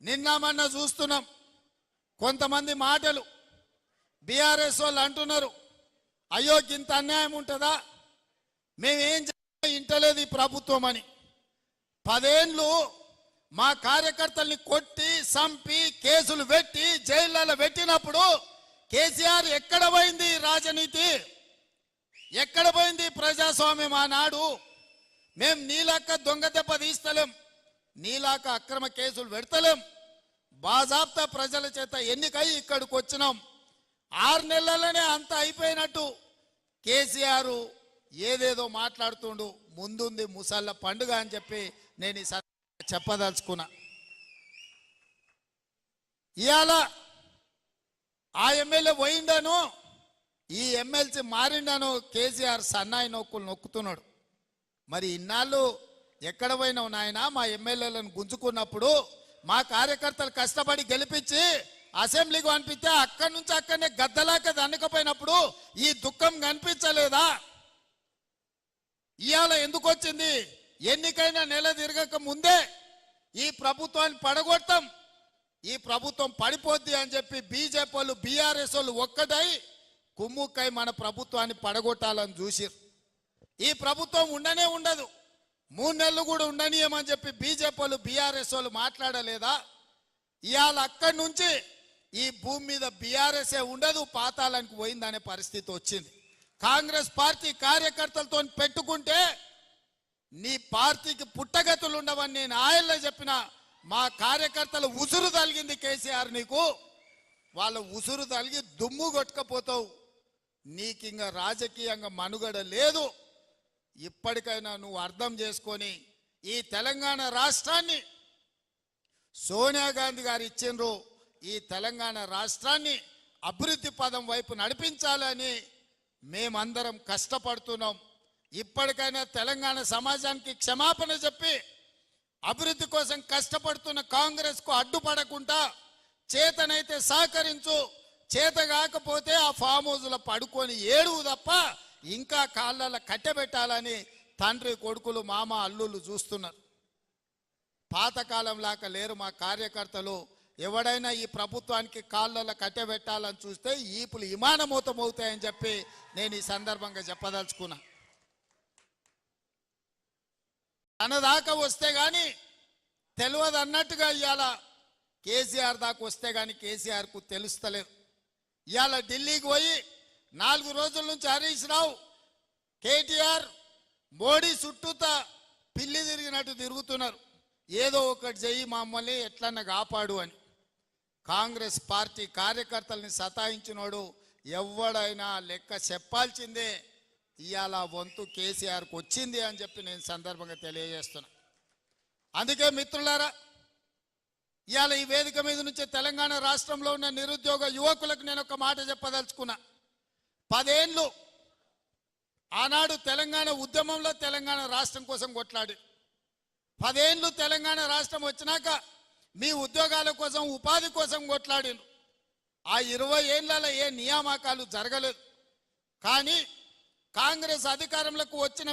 నిన్న మొన్న చూస్తున్నాం కొంతమంది మాటలు బీఆర్ఎస్ వాళ్ళు అంటున్నారు, అయ్యో ఇంత అన్యాయం ఉంటుందా, మేమేం ఇంటలేదు ఈ ప్రభుత్వం అని. 10 ఏళ్ళు మా కార్యకర్తల్ని కొట్టి సంపి కేసులు పెట్టి జైళ్ళలో పెట్టినప్పుడు కేసీఆర్ ఎక్కడ పోయింది రాజనీతి, ఎక్కడ పోయింది ప్రజాస్వామ్యం ఆనాడు? మేం నీలాక దొంగ దెబ్బ తీస్తలేం, నీలాక అక్రమ కేసులు పెడతలేం, బాజాబ్తా ప్రజల చేత ఎన్నికై ఇక్కడికి వచ్చినాం. 6 నెలలనే అంత అయిపోయినట్టు కేసీఆర్ ఏదేదో మాట్లాడుతుండు. ముందుంది ముసళ్ళ పండుగ అని చెప్పి నేను ఈ చెప్పదలుచుకున్నా. ఇవాళ ఆ ఎమ్మెల్యే పోయిండను, ఈ ఎమ్మెల్సీ మారిండను కేసీఆర్ సన్నాయి నొక్కులు నొక్కుతున్నాడు. మరి ఇన్నాళ్ళు ఎక్కడ పోయినావు నాయన? మా ఎమ్మెల్యేలను గుంజుకున్నప్పుడు మా కార్యకర్తలు కష్టపడి గెలిపించి అసెంబ్లీకి పంపిస్తే అక్కడి నుంచి అక్కడనే గద్దలాక దండకపోయినప్పుడు ఈ దుఃఖం కనిపించలేదా? ఇవాళ ఎందుకు వచ్చింది? ఎన్నికైనా నెల తిరగక ముందే ఈ ప్రభుత్వాన్ని పడగొడతాం, ఈ ప్రభుత్వం పడిపోద్ది అని చెప్పి బీజేపీ వాళ్ళు బీఆర్ఎస్ వాళ్ళు ఒక్కటై కుమ్ముక్కై మన ప్రభుత్వాన్ని పడగొట్టాలని చూసిరు. ఈ ప్రభుత్వం ఉండనే ఉండదు, 3 నెలలు కూడా ఉండనీయమని చెప్పి బీజేపీ వాళ్ళు బీఆర్ఎస్ వాళ్ళు మాట్లాడలేదా? ఇవాళ అక్కడి నుంచి ఈ భూమి మీద బీఆర్ఎస్ఏ ఉండదు, పాతాళానికి పోయిందనే పరిస్థితి వచ్చింది. కాంగ్రెస్ పార్టీ కార్యకర్తలతో పెట్టుకుంటే నీ పార్టీకి పుట్టగతులు ఉండవని నేను ఆయల్లో చెప్పిన. మా కార్యకర్తలు ఉసురు తలిగింది కేసీఆర్ నీకు, వాళ్ళ ఉసురు తలిగి దుమ్ము కొట్టుకపోతావు, నీకింక రాజకీయంగా మనుగడ లేదు. ఇప్పటికైనా నువ్వు అర్థం చేసుకొని ఈ తెలంగాణ రాష్ట్రాన్ని సోనియా గాంధీ గారు ఇచ్చిండ్రు, ఈ తెలంగాణ రాష్ట్రాన్ని అభివృద్ధి పదం వైపు నడిపించాలని మేమందరం కష్టపడుతున్నాం. ఇప్పటికైనా తెలంగాణ సమాజానికి క్షమాపణ చెప్పి అభివృద్ధి కోసం కష్టపడుతున్న కాంగ్రెస్కు అడ్డుపడకుండా చేతనైతే సహకరించు, చేత కాకపోతే ఆ ఫామ్ హౌస్లో పడుకొని ఏడువు తప్ప ఇంకా కాళ్ళ కట్టెబెట్టాలని తండ్రి కొడుకులు మామ అల్లుళ్ళు చూస్తున్నారు. పాతకాలం లాగా లేరు మా కార్యకర్తలు. ఎవడైనా ఈ ప్రభుత్వానికి కాళ్ళ కట్టెబెట్టాలని చూస్తే ఈపులు విమానమూతం అవుతాయని చెప్పి నేను ఈ సందర్భంగా చెప్పదలుచుకున్నా. తన దాకా వస్తే కానీ తెలియదు అన్నట్టుగా ఇవాళ కేసీఆర్ దాకా వస్తే కానీ కేసీఆర్కు తెలుస్తలేదు. ఇవాళ ఢిల్లీకి పోయి 4 రోజుల నుంచి హరీష్ రావు కేటీఆర్ మోడీ చుట్టూతా పిల్లి తిరిగినట్టు తిరుగుతున్నారు. ఏదో ఒకటి చెయ్యి మమ్మల్ని ఎట్లన్నా కాపాడు అని. కాంగ్రెస్ పార్టీ కార్యకర్తల్ని సతాయించినోడు ఎవడైనా లెక్క చెప్పాల్సిందే. ఇవాళ వంతు కేసీఆర్కి వచ్చింది అని చెప్పి నేను సందర్భంగా తెలియజేస్తున్నా. అందుకే మిత్రులారా, ఇవాళ ఈ వేదిక మీద నుంచి తెలంగాణ రాష్ట్రంలో ఉన్న నిరుద్యోగ యువకులకు నేను ఒక మాట చెప్పదలుచుకున్నా. 10 ఏళ్ళు ఆనాడు తెలంగాణ ఉద్యమంలో తెలంగాణ రాష్ట్రం కోసం కొట్లాడి 10 ఏళ్ళు తెలంగాణ రాష్ట్రం వచ్చినాక మీ ఉద్యోగాల కోసం ఉపాధి కోసం కొట్లాడిను. ఆ 20 ఏళ్లలో ఏ నియామకాలు జరగలేదు. కానీ కాంగ్రెస్ అధికారంలోకి వచ్చిన